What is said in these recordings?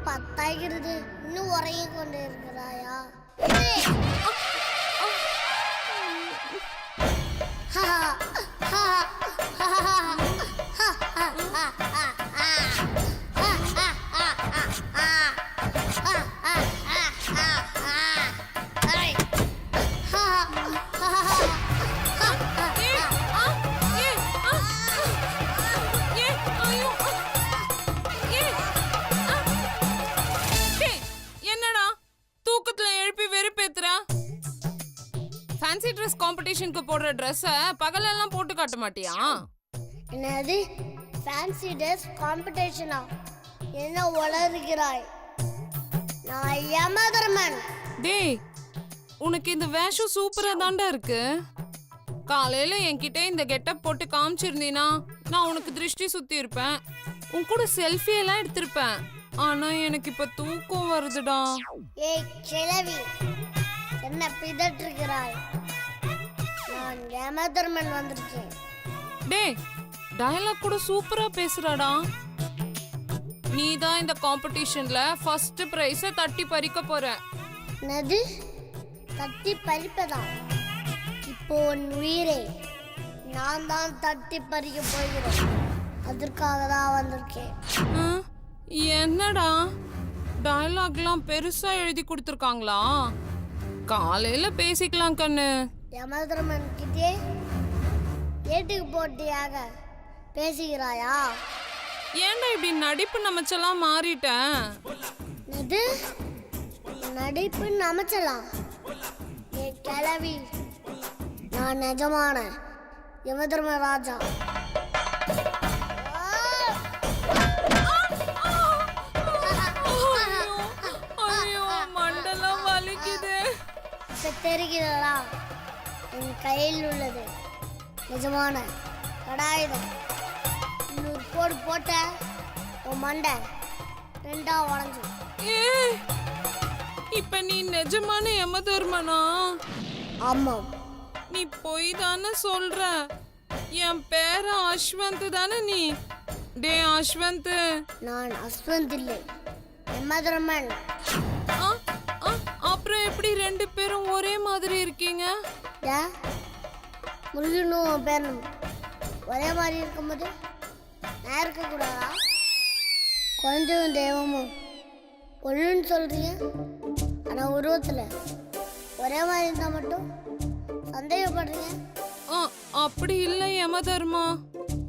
பத்தாகிறது இன்னும் உறங்கிக் கொண்டு இருக்கிறாயா? ஃபேன்சி ட்ரெஸ் காம்படிஷனுக்கு போடுற ட்ரெஸ்ஸ பகலெல்லாம் போட்டு காட்ட மாட்டியா? என்னது ஃபேன்சி ட்ரெஸ் காம்படிஷனா? என்ன வளர்கிறாய்? நான் யமதர்மன். டேய், உனக்கு இந்த வேஷம் சூப்பரா தாண்டா இருக்கு. காலையில என்கிட்ட இந்த கெட்டப் போட்டு காமிச்சிருந்தீனா நான் உனக்கு திருஷ்டி சுத்தி இருப்பேன், உன் கூட செல்ஃபி எல்லாம் எடுத்திருப்பேன். ஆனா எனக்கு இப்ப தூக்கம் வருதுடா. ஏய் கிழவி, என்ன பிதற்றுகிறாய்? நான் யமதர்மன் வந்திருக்கேன். டேய், டயலாக் கூட சூப்பரா பேசுறாடா. நீ தான் இந்த காம்படிஷன்ல ஃபர்ஸ்ட் பிரைஸ தட்டி பறிக்க போற. என்னது தட்டி பறிப்பதா? இப்போ உன் உயிரை நான் தான் தட்டி பறிக்க போகிறேன். அதற்காக தான் வந்திருக்கேன். என்னடா டயலாக்லாம் பெருசா எழுதி கொடுத்துருக்காங்களா? காலையில பேசிக்கலாம் கண்ணு. யமதர்மன் கிட்டே ஏட்டுக்கு போட்டியாக பேசுகிறாயா? ஏன்டா இப்படி நடிப்பு நமச்செல்லாம் மாறிட்டேன்? இது நடிப்பு நமச்சலாம்? ஏ கிழவி, நான் நிஜமான யமதர்ம ராஜா. மண்டலம் வலிக்குது. தெரிகிறதா? என் கையில் உள்ளது நிஜமான கடாயுதம். இன்னொரு போடு போட்ட உன் மண்டை ரெண்டா உடஞ்சு. இப்ப நீ நிஜமான யமதர்மனா? ஆமாம். நீ போய் தானே சொல்ற. என் பேர அஸ்வந்த் தானே நீ? டே அஸ்வந்த். நான் அஸ்வந்த் இல்லை, யமதர்மன். அப்புறம் எப்படி ரெண்டு பேரும் ஒரே மாதிரி இருக்கீங்க? முருகனும் பேரனும் ஒரே மாதிரி இருக்கும்போது நான் இருக்கக்கூடாதா? குழந்தையும் தெய்வமும் ஒன்றுன்னு சொல்றீங்க, ஆனால் உருவத்தில் ஒரே மாதிரி இருந்தால் மட்டும் சந்தேகப்படுறீங்க. அப்படி இல்லை யமதர்மா.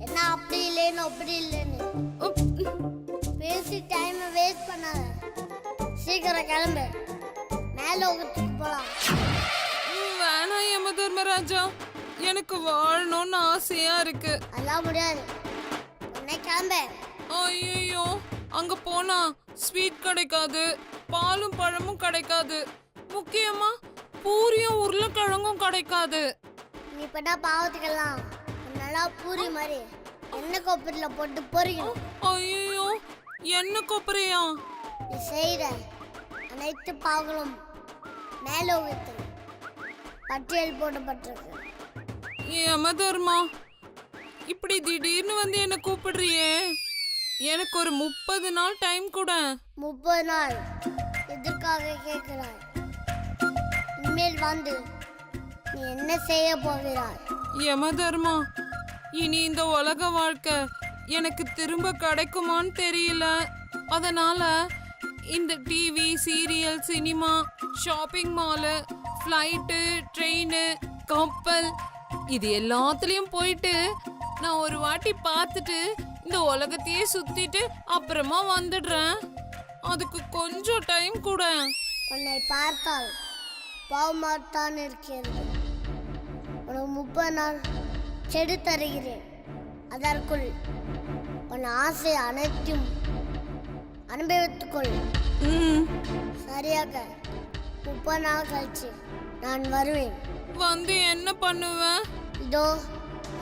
என்ன அப்படி இல்லைன்னு அப்படி இல்லைன்னு பேசி டைமை வேஸ்ட் பண்ணாத. சீக்கிரம் கிளம்பு, மேலே உகத்துக்கு போகலாம். வேணாம் யமதர்மராஜா, எனக்கு வாழணும்னு ஆசையா இருக்கு. அதெல்லாம் முடியாது, உன்னை கிளம்பு. ஐயோ, அங்க போனா ஸ்வீட் கிடைக்காது, பாலும் பழமும் கிடைக்காது, முக்கியமா பூரியும் உருளைக்கிழங்கும் கிடைக்காது. நீ பண்ணா பாவத்துக்கெல்லாம் நல்லா பூரி மாதிரி எண்ணெய் கொப்பரில் போட்டு பொரிக்கணும். ஐயோ, என்ன கொப்பரையா? நீ செய்கிற அனைத்து பாவங்களும் மேலோகத்தில் பட்டியல் போடப்பட்டிருக்கு. யமதர்மா, இப்படி திடீர்னு வந்து என்ன கூப்பிடுறியே? எனக்கு ஒரு 30 நாள் டைம் கூட. 30 நாள் எதற்காக கேட்கிறாய்? இனிமேல் வந்து நீ என்ன செய்ய போகிறாய்? யமதர்மா, இனி இந்த உலக வாழ்க்கை எனக்கு திரும்ப கிடைக்குமான்னு தெரியல. அதனால இந்த TV, serial, cinema, shopping mall, flight, train, கப்பல் இது எல்லாத்துலயும் போயிட்டு நான் ஒரு வாட்டி பார்த்துட்டு இந்த உலகத்தையே சுத்திட்டு அப்புறமா வந்துடுறேன். அதுக்கு கொஞ்சம் டைம் கூட. உன்னை பார்த்தால் பாவமாத்தான் இருக்கிறது. உனக்கு 30 நாள் செடு தருகிறேன். அதற்குள் உன் ஆசை அனைத்தும் அனுபவித்துக்கொள். சரியாக 30 நாள் கழிச்சு நான் வருவேன். வந்து என்ன பண்ணுவேன்? இதோ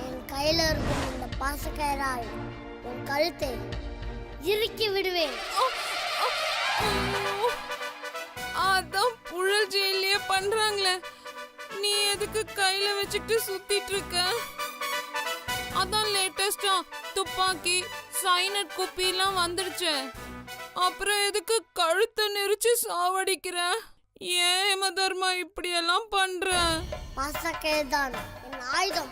என் கையில இருக்கும் இந்த பாசக்கயிறால் உன் கழுத்தை இறுக்கி விடுவேன். அதான் புழல் ஜெயிலே பண்றாங்களே, நீ எதுக்கு கையில வச்சுட்டு சுத்திட்டு இருக்க? அதான் லேட்டஸ்டா துப்பாக்கி, சைனட் குப்பி எல்லாம் வந்துடுச்சு. அப்புறம் எதுக்கு கழுத்தை நெரிச்சு சாவடிக்கிற? ஏன் யமதர்மா இப்படி எல்லாம் பண்ற? பாசக்கயிறு தான் என் ஆயுதம்.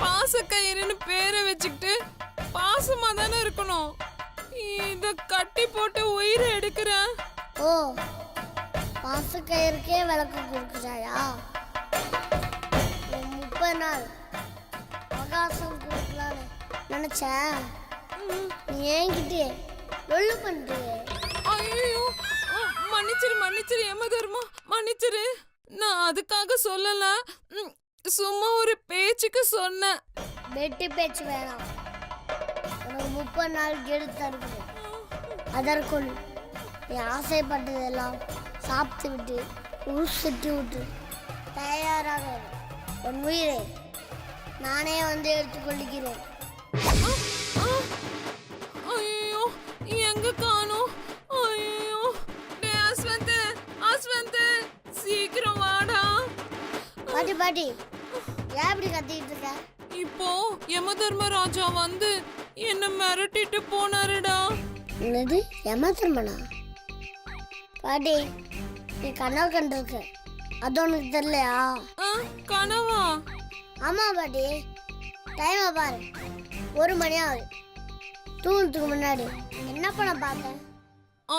பாசக்கயிறுன்னு பேரை வச்சுக்கிட்டு பாசமா தானே இருக்கணும். இத கட்டி போட்டு உயிரை எடுக்கிற. ஓ, பாசக்கயிறுக்கே விளக்கம் கொடுக்குறாயா? 30 நாள் அவகாசம் கொடுக்கலான்னு நினைச்சேன். நீ என்கிட்டே லொல்லு பண்றியே. ஐயோ, மன்னிச்சிரு யமதர்மா, மன்னிச்சிரு. நான் அதுக்காக சொல்லல, சும்மா ஒரு பேச்சுக்கு சொன்னேன். வெட்டி பேச்சு வேணாம். உனக்கு 30 நாள் எடுத்து தருகிறேன். அதற்குள் நீ ஆசைப்பட்டதெல்லாம் சாப்பிட்டு விட்டு உருசிட்டு விட்டு தயாராக இரு. உன் உயிரை நானே வந்து எடுத்துக்கொள்கிறேன். ஐயோ, எங்க காணோம்? ஐயோ, அஸ்வந்த் சீக்கிரம் வாடா. பாட்டி ஏன் இப்படி கத்திக்கிட்டு இருக்க? இப்போ யமதர்மராஜா வந்து என்ன மிரட்டிட்டு போனாருடா. என்னது யமதர்மனா? பாட்டி, நீ கனவு கண்டிருக்க, அது உனக்கு தெரியலையா? கனவா? ஆமா பாட்டி, டைமை பாரு, 1 மணி ஆகுது. தூங்குறதுக்கு முன்னாடி என்ன பண்ண பார்த்த?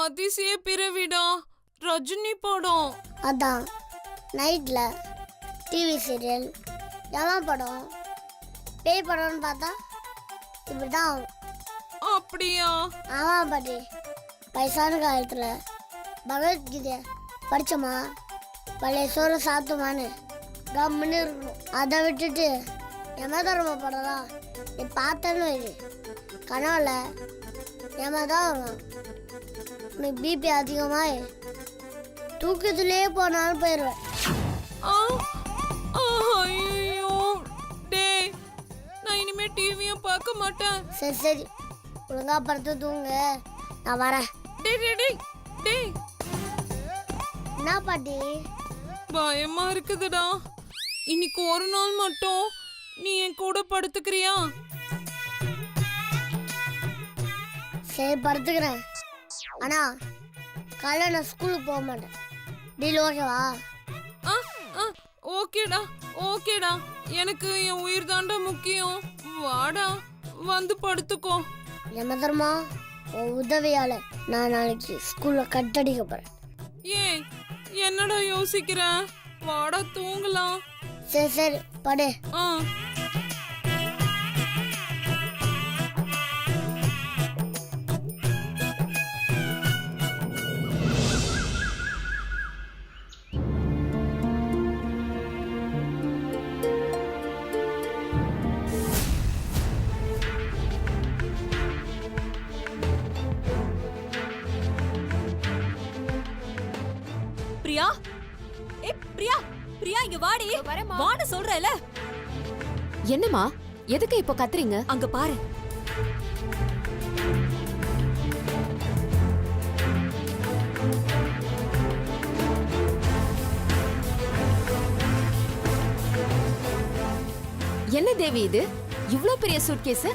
அதிசய பிறவிடா, ரஜினி படம். அதான் நைட்ல டிவி சீரியல், யம படம், பேய் படம்னு பார்த்தா இப்படிதான் ஆகும். அப்படியா? ஆமா பாட்டி, வயசான காலத்துல பகவத்கீதை படிச்சோமா, பழைய சோறு சாப்பிட்டோமான்னு கம்முன்னு இருக்கணும். அதை விட்டுட்டு யமதர்ம படம் தான் நீ பார்த்தேன்னு வை, கனவுல யமதான் வருவான். நீ பிபி அதிகமாய் தூக்கத்திலே போனாலும் போயிடுவேன். ஐயோ டேய், நான் இனிமே டிவியும் பார்க்க மாட்டேன். சரி ஒழுங்கா படுத்து தூங்க, நான் வரேன். டேய் என்ன பாட்டி? பயமா இருக்குதுடா. இன்னைக்கு ஒரு நாள் மட்டும் நீ என் கூட படுத்துக்கிறியா? சரி படுத்துக்கிறேன். ஆனா காலைல நான் ஸ்கூலுக்கு போக மாட்டேன். டீல் ஓகேவா? ஓகேடா, எனக்கு என் உயிர் தாண்டா முக்கியம். வாடா, வந்து படுத்துக்கோ. யமதர்மா, உன் உதவியால நான் நாளைக்கு ஸ்கூல்ல கட்டடிக்க போறேன். ஏய், என்னடா யோசிக்கிற? வாடா தூங்கலாம். சரி படு. பிரியா, பிரியா இங்க வாடி. வான்னு சொல்றேல. என்னம்மா, எதுக்கு இப்போ கத்துறீங்க? அங்க பாரு. என்ன தேவி இது? இவ்ளோ பெரிய சூட்கேஸ்?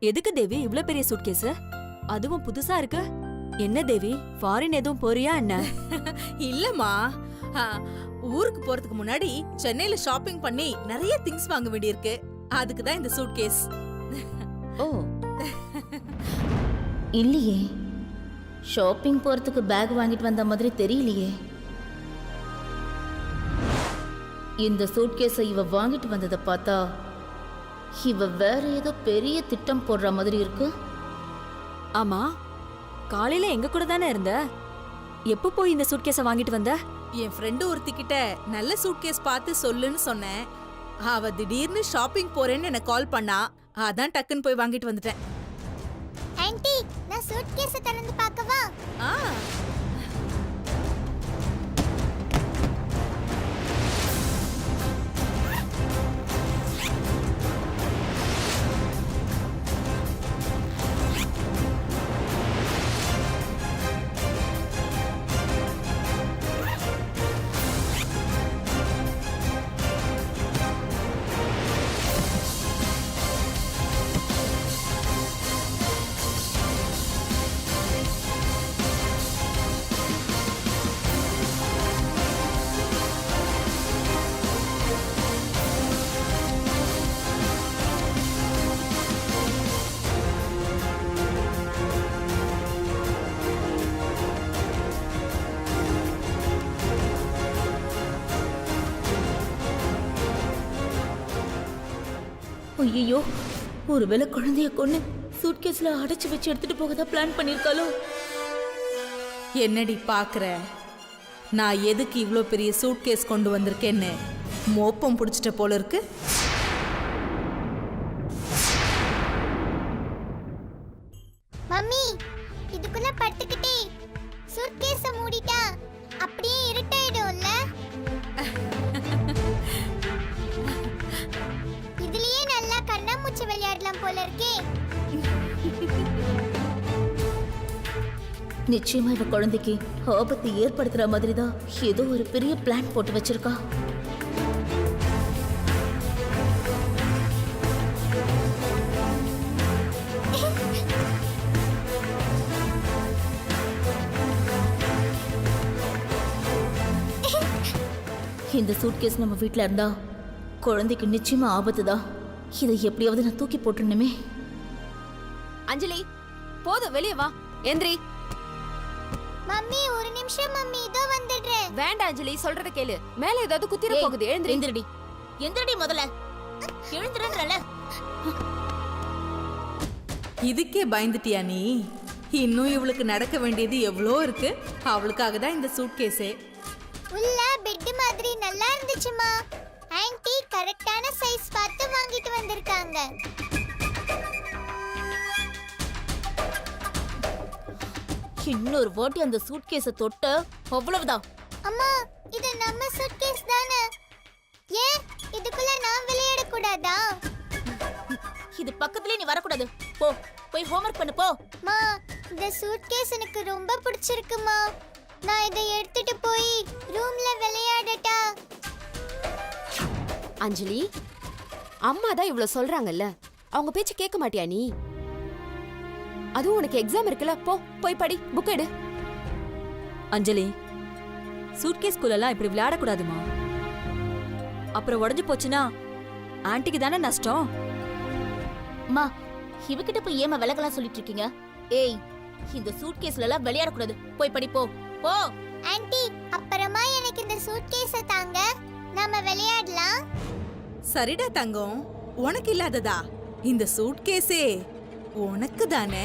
எதுக்கு தேவி இவ்ளோ பெரிய சூட்கேஸ்? அதுவும் புதுசா இருக்கு. என்ன தேவி, ஃபாரின் எதுவும் போறியா என்ன? இல்லம்மா, ஊருக்கு போறதுக்கு முன்னாடி சென்னையில ஷாப்பிங் பண்ணி நிறைய திங்ஸ் வாங்க வேண்டியிருக்கு. அதுக்கு தான் இந்த சூட்கேஸ். ஓ, இல்லையே, ஷாப்பிங் போறதுக்கு பேக் வாங்கிட்டு வந்த மாதிரி தெரியலையே. இந்த சூட்கேஸை இவ வாங்கிட்டு வந்ததை பார்த்தா இவ வேற ஏதோ பெரிய திட்டம் போடுற மாதிரி இருக்கு. ஆமா, காலையில எங்க கூட தானே இருந்த. எப்ப போய் இந்த சூட்கேஸை வாங்கிட்டு வந்த? என் ஃப்ரெண்டு ஒருத்தி கிட்ட நல்ல சூட்கேஸ் பார்த்து சொல்லுன்னு சொன்னேன். அவ திடீர்னு ஷாப்பிங் போறேன்னு எனக்கு கால் பண்ணா. அதான் டக்குன்னு போய் வாங்கிட்டு வந்துட்டேன். ஆன்ட்டி, நான் சூட்கேஸை திறந்து பார்க்கவா? ஆ, ஐயோ, ஒருவேளை குழந்தைய கொண்டு சூட்கேஸ்ல அடைச்சு வச்சு எடுத்துட்டு போகதா பிளான் பண்ணிருக்காளோ? என்னடி பாக்குற? நான் எதுக்கு இவ்ளோ பெரிய சூட்கேஸ் கொண்டு வந்திருக்கேன்னு மோப்பம் பிடிச்சிட்ட போல இருக்கு. மம்மி இதுக்குள்ள பட்டுக்கிட்டே சூட்கேஸ மூடிட்டா அப்படியே இருட்டாயிடும்ல. இதுலயே நல்லா கண்ணாமூச்சி விளையாடலாம் போல இருக்கே. நிச்சயமா இவ குழந்தைக்கு ஆபத்து ஏற்படுத்துற மாதிரி தான் ஏதோ ஒரு பெரிய பிளான் போட்டு வச்சிருக்கா. இந்த சூட்கேஸ் நம்ம வீட்ல இருந்தா குழந்தைக்கு நிச்சயமா ஆபத்து தான். இதை எப்படியாவது நான் தூக்கி போட்டுணுமே. அஞ்சலி போதும், வெளியே வா. எந்திரி. மம்மி ஒரு நிமிஷம் மம்மி, இதோ வந்துடுறேன். வேண்டாம் அஞ்சலி, சொல்றத கேளு. மேல ஏதாவது குத்திர போகுது. எழுந்திரி. எந்திரடி, எந்திரடி முதல்ல. எழுந்துறேன்றல. இதுக்கே பயந்துட்டியா நீ? இன்னும் இவளுக்கு நடக்க வேண்டியது எவ்வளோ இருக்கு. அவளுக்காக தான் இந்த சூட்கேஸே. உள்ள பெட் மாதிரி நல்லா இருந்துச்சுமா. ஆன்ட்டி கரெக்டான சைஸ் பார்த்து வாங்கிட்டு வந்திருக்காங்க. இன்னொரு வாட்டி அந்த சூட்கேஸை தொட்ட அவ்வளவுதான். அம்மா இது நம்ம சூட்கேஸ் தானே? ஏன் இதுக்குள்ள நான் விளையாட கூடாதா? இது பக்கத்துலயே நீ வரக்கூடாது. போ, போய் ஹோம்வொர்க் பண்ணு போ. மா இந்த சூட்கேஸ் எனக்கு ரொம்ப பிடிச்சிருக்குமா. நான் இதை எடுத்துட்டு போய் ரூம்ல விளையாடட்டா? அஞ்சலி, அம்மா தான் இவ்வளவு சொல்றாங்கல்ல, அவங்க பேச்சு கேட்க மாட்டியா நீ? அதுவும் உனக்கு எக்ஸாம் இருக்குல்ல, போய் படி, புக் எடு. அஞ்சலி, சூட்கேஸ்குள்ளெல்லாம் இப்படி விளையாடக்கூடாதுமா. அப்புறம் உடஞ்சு போச்சுன்னா ஆன்ட்டிக்கு தானே நஷ்டம். அம்மா, இவகிட்ட போய் ஏமா விளக்கலாம் சொல்லிட்டு இருக்கீங்க? ஏய், இந்த சூட்கேஸ்ல எல்லாம் விளையாடக்கூடாது. போய் படி போ. போ. ஆன்ட்டி அப்புறமா எனக்கு இந்த சூட்கேஸை தாங்க, நாம விளையாடலாம். சரிடா தங்கம், உனக்கு இல்லாததா? இந்த சூட்கேஸே உனக்கு தானே.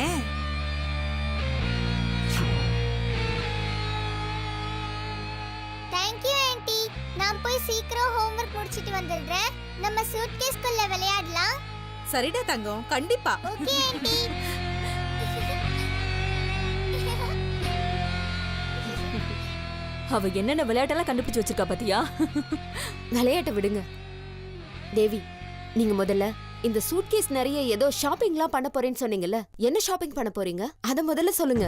Thank you anti. நான் போய் சீக்கிரம் ஹோம்வொர்க் முடிச்சிட்டு வந்துடுறேன். நம்ம சூட்கேஸ்க்குள்ள விளையாடலாம். சரிடா தங்கம், கண்டிப்பா. Okay aunty. அவ என்னென்ன விளையாட்டெல்லாம் கண்டுபிடிச்சு வச்சிருக்கா பாத்தியா? விளையாட்ட விடுங்க. தேவி, நீங்க முதல்ல இந்த சூட்கேஸ் நிறைய ஏதோ ஷாப்பிங்லாம் பண்ண போறேன்னு சொன்னீங்கல்ல, என்ன ஷாப்பிங் பண்ண போறீங்க? அத முதல்ல சொல்லுங்க.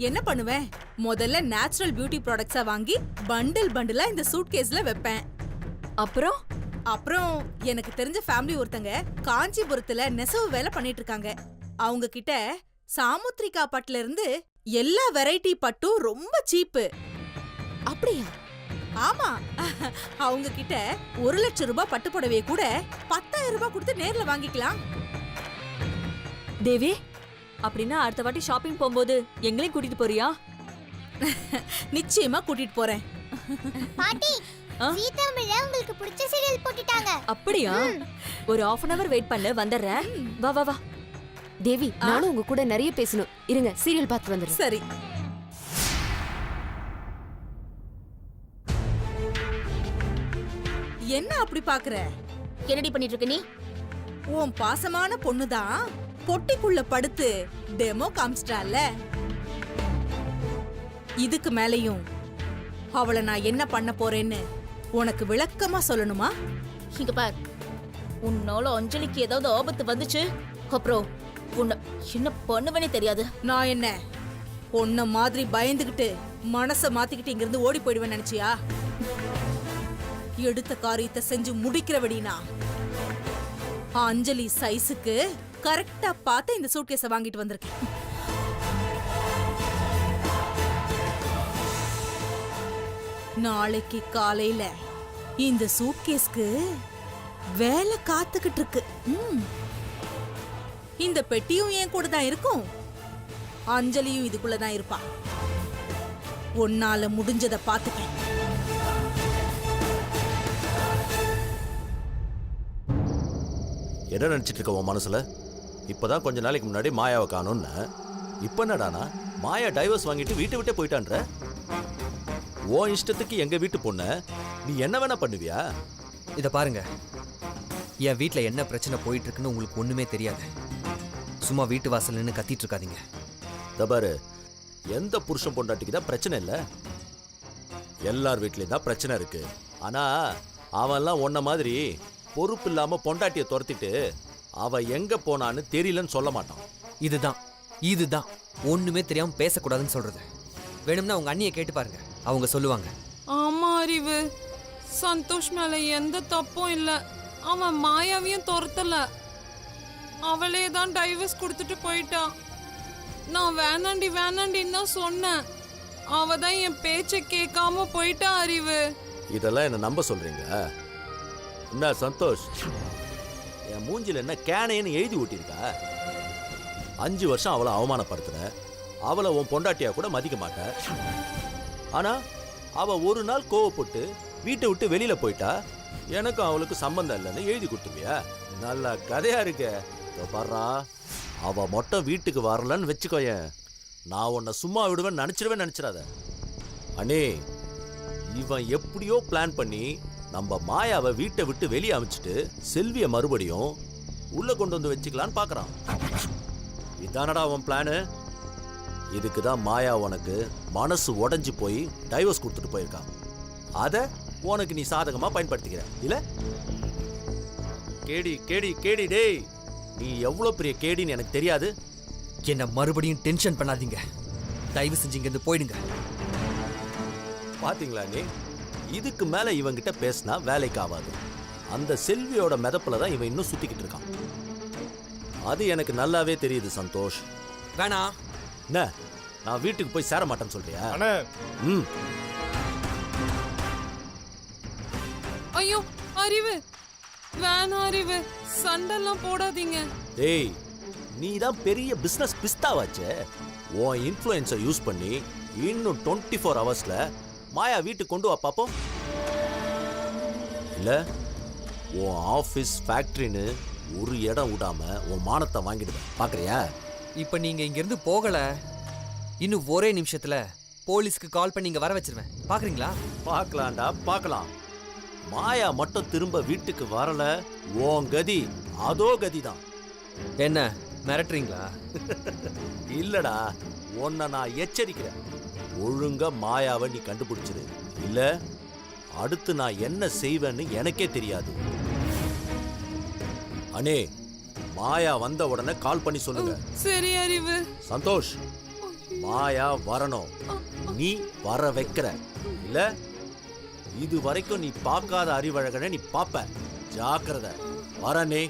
என்ன பண்ணுவேன்? முதல்ல நேச்சுரல் பியூட்டி ப்ராடக்ட்ஸா வாங்கி பண்டில் பண்டிலா இந்த சூட்கேஸ்ல வைப்பேன். அப்புறம் அப்புறம் எனக்கு தெரிஞ்ச ஃபேமிலி ஒருத்தங்க காஞ்சிபுரத்துல நெசவு வேலை பண்ணிட்டு இருக்காங்க. அவங்க கிட்ட சாமுத்ரிகா பட்டுல இருந்து எல்லா வெரைட்டி பட்டும் ரொம்ப சீப்பு. அப்படியா? ஆமா, அவங்க கிட்ட 1,00,000 ரூபாய் பட்டு புடவையை கூட 10,000 ரூபாய் கொடுத்து நேர்ல வாங்கிக்கலாம். தேவி, அப்படின்னா அடுத்த வாட்டி ஷாப்பிங் போகும்போது எங்களையும் கூட்டிட்டு போறியா? நிச்சயமா கூட்டிட்டு போறேன். பாட்டி சீதாமிழ உங்களுக்கு பிடிச்ச சீரியல் போட்டுட்டாங்க. அப்படியா? ஒரு 1/2 hour வெயிட் பண்ணு, வந்துடுறேன். வா வா வா. தேவி, நானும் உங்க கூட நிறைய பேசணும். இருங்க, சீரியல் பார்த்து வந்துடுறேன். சரி. என்ன அப்படி பாக்குற? என்னடி பண்ணிட்டு இருக்க நீ? உன் பாசமான பொண்ணுதான் பொட்டிக்குள்ள படுத்து டெமோ காமிச்சிட்டால. இதுக்கு மேலையும் அவளை நான் என்ன பண்ண போறேன்னு உனக்கு விளக்கமா சொல்லணுமா? இங்க பார், உன்னால அஞ்சலிக்கு ஏதாவது ஆபத்து வந்துச்சு அப்புறம் உன்னை என்ன பண்ணுவனே தெரியாது. நான் என்ன உன்ன மாதிரி பயந்துகிட்டு மனச மாத்திக்கிட்டு இங்கிருந்து ஓடி போயிடுவேன் நினைச்சியா? எடுத்த காரியத்தை செஞ்சு முடிக்கிறவடினா அஞ்சலி சைஸுக்கு கரெக்டா பார்த்து இந்த சூட்கேஸை வாங்கிட்டு வந்திருக்கேன். நாளைக்கு காலையில இந்த சூட்கேஸ்க்கு வேலை காத்துக்கிட்டு இருக்கு. இந்த பெட்டியும் என் கூட தான் இருக்கும், அஞ்சலியும் இதுக்குள்ளதான் இருப்பா. உன்னால முடிஞ்சதை பார்த்துப்பேன். என்ன நினைச்சிட்டு இருக்க உன் மனசுல? இப்பதான் கொஞ்ச நாளைக்கு முன்னாடி மாயாவை காணோன்னு. இப்ப என்னடானா மாயா டைவர்ஸ் வாங்கிட்டு வீட்டை விட்டே போயிட்டான்ற. உன் இஷ்டத்துக்கு எங்க வீட்டு பொண்ண நீ என்ன வேணா பண்ணுவியா? இதை பாருங்க, என் வீட்டில் என்ன பிரச்சனை போயிட்டு இருக்குன்னு உங்களுக்கு ஒண்ணுமே தெரியாது. சும்மா வீட்டு வாசல் நின்று கத்திட்டு இருக்காதீங்க. தபாரு, எந்த புருஷன் பொண்டாட்டிக்கு தான் பிரச்சனை இல்லை, எல்லார் வீட்லயும் தான் பிரச்சனை இருக்கு. ஆனா அவன்லாம் உன்ன மாதிரி பொறுப்பு இல்லாம பொண்டாட்டியை துரத்திட்டு அவ எங்க போனான்னு தெரியலன்னு சொல்ல மாட்டான். இதுதான் ஒண்ணுமே தெரியாம பேசக்கூடாதுன்னு சொல்றது. வேணும்னா உங்க அண்ணியை கேட்டு பாருங்க, அவங்க சொல்லுவாங்க. ஆமா அறிவு, சந்தோஷ் மேல எந்த தப்பும் இல்ல. அவன் மாயாவையும் துரத்தல, அவளே தான் டைவர்ஸ் கொடுத்துட்டு போயிட்டா. நான் வேணாண்டின்னு தான் சொன்னேன், அவ தான் என் பேச்சை கேட்காம போயிட்டா அறிவு. இதெல்லாம் என்ன நம்ப சொல்றீங்க? என்ன சந்தோஷ், என் மூஞ்சில என்ன கேனைன்னு எழுதி ஊட்டியிருக்கா? 5 வருஷம் அவளை அவமானப்படுத்துற, அவளை உன் பொண்டாட்டியா கூட மதிக்க மாட்ட. ஆனா அவ ஒரு நாள் கோவப்பட்டு வீட்டை விட்டு வெளியில போயிட்டா, எனக்கும் அவளுக்கு சம்பந்தம் இல்லைன்னு எழுதி கொடுத்துருவியா? நல்ல கதையா இருக்க. பாரா, அவ மட்டும் வீட்டுக்கு வரலன்னு வச்சுக்கோயேன், நான் உன்னை சும்மா விடுவேன் நினைச்சிடாத. அண்ணே, இவன் எப்படியோ பிளான் பண்ணி நம்ம மாயாவை வீட்டை விட்டு வெளியே அமைச்சிட்டு செல்விய மறுபடியும் உள்ள கொண்டு வந்து வச்சுக்கலான்னு பாக்குறான். இதானடா அவன் பிளானு. இதுக்குதான் மாயா உனக்கு மனசு உடைஞ்சு போய் டைவர்ஸ் கொடுத்துட்டு போயிருக்கான். அத உனக்கு நீ சாதகமா பயன்படுத்திக்கிற இல்ல? கேடி கேடி கேடி டேய், நீ எவ்வளவு பெரிய கேடின்னு எனக்கு தெரியாது. என்ன மறுபடியும் டென்ஷன் பண்ணாதீங்க, தயவு செஞ்சு இங்க இருந்து போயிடுங்க. பாத்தீங்களா நீ, இதுக்கு மேல இவங்கிட்ட பேசினா வேலைக்கு ஆகாது. அந்த செல்வியோட மிதப்புல தான் இவன் இன்னும் சுத்திக்கிட்டு இருக்கான். அது எனக்கு நல்லாவே தெரியுது சந்தோஷ். வேணா, என்ன நான் வீட்டுக்கு போய் சேர மாட்டேன்னு சொல்றியா? ம். ஐயோ அறிவு, வேணாம் அறிவு, சண்டெல்லாம் போடாதீங்க. டேய், நீ தான் பெரிய பிசினஸ் பிஸ்தாவாச்சே. உன் இன்ஃப்ளூயன்ஸை யூஸ் பண்ணி இன்னும் 24 ஹவர்ஸ்ல மாயா வீட்டுக்கு கொண்டு வா பாப்போம். இல்ல உன் ஆபீஸ் ஃபேக்டரின்னு ஒரு இடம் விடாம உன் மானத்தை வாங்கிடுவேன். பாக்குறியா? இப்ப நீங்க இங்க இருந்து போகல, இன்னும் ஒரே நிமிஷத்துல போலீஸ்க்கு கால் பண்ணி இங்க வர வச்சிருவேன். பாக்குறீங்களா? பார்க்கலாம்டா, பார்க்கலாம். மாயா மட்டும் திரும்ப வீட்டுக்கு வரல, உன் கதி அதோ கதிதான். என்ன மிரட்டுறீங்களா? இல்லடா, உன்னை நான் எச்சரிக்கிறேன். ஒழுங்கா மாயாவை நீ கண்டுபிடிச்சிரு, இல்ல அடுத்து நான் என்ன செய்வேன்னு எனக்கே தெரியாது. அண்ணே, மாயா வந்த உடனே கால் பண்ணி சொல்லுங்க. சரி அறிவு. சந்தோஷ், மாயா வரணும், நீ வர வைக்கிற, இல்ல இது வரைக்கும் நீ பார்க்காத அறிவழகனை நீ பாப்ப. ஜாக்கிரதை. வரனே.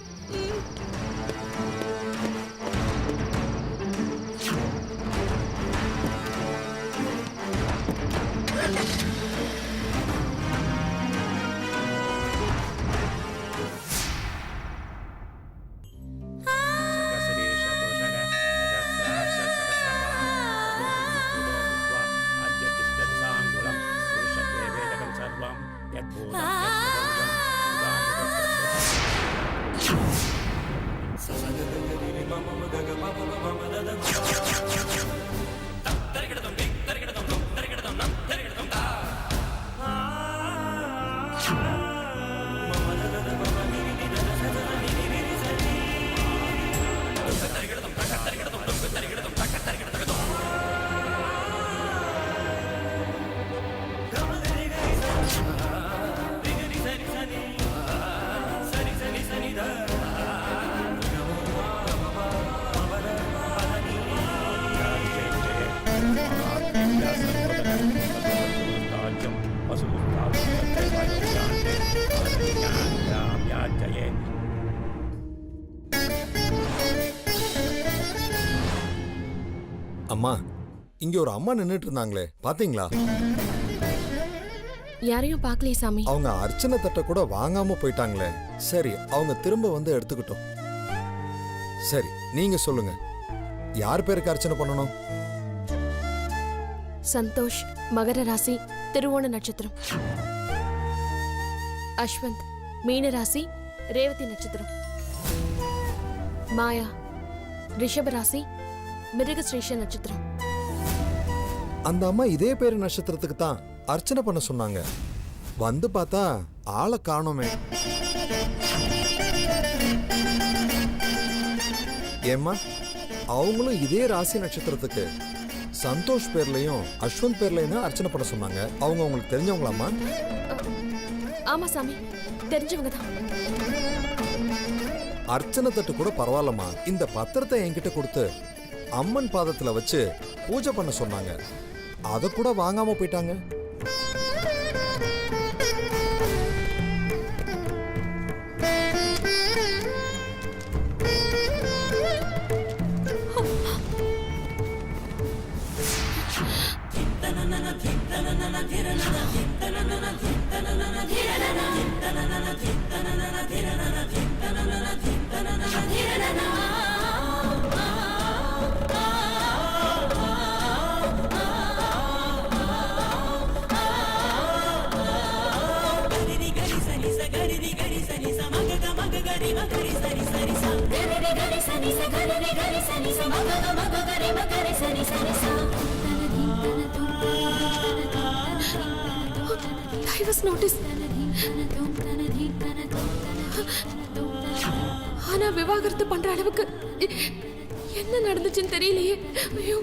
அம்மா, இங்க ஒரு அம்மா நின்னுட்டு இருந்தாங்களே, பாத்தீங்களா? யாரையும் பார்க்கலையே சாமி. அவங்க அர்ச்சனை தட்டை கூட வாங்காம போயிட்டாங்களே. சரி, அவங்க திரும்ப வந்து எடுத்துக்கிட்டோம். சரி, நீங்க சொல்லுங்க, யார் பேருக்கு அர்ச்சனை பண்ணணும்? சந்தோஷ், மகர ராசி, திருவோண நட்சத்திரம். அஸ்வந்த், மீன ராசி, ரேவதி நட்சத்திரம். மாயா ரிஷப ராசி மிருகஸ்ரீஷ நட்சத்திரம். அந்த அம்மா இதே பேரு நட்சத்திரத்துக்கு தான் அர்ச்சனை பண்ண சொன்னாங்க. வந்து பார்த்தா ஆளை காணோமே. ஏம்மா, அவங்களும் இதே ராசி நட்சத்திரத்துக்கு சந்தோஷ் பேர்லயும் அஸ்வந்த் பேர்லயும் தான் அர்ச்சனை பண்ண சொன்னாங்க. அவங்க உங்களுக்கு தெரிஞ்சவங்களாம்மா? ஆமா சாமி, தெரிஞ்சவங்க தான். அர்ச்சனை தட்டு கூட பரவாயில்லம்மா, இந்த பத்திரத்தை என்கிட்ட கொடுத்து அம்மன் பாதத்துல வச்சு பூஜை பண்ண சொன்னாங்க. அதை கூட வாங்காம போயிட்டாங்க. Divorce notice. ஆனா விவாகரத்து பண்ற அளவுக்கு என்ன நடந்துச்சுன்னு தெரியலையே. ஐயோ.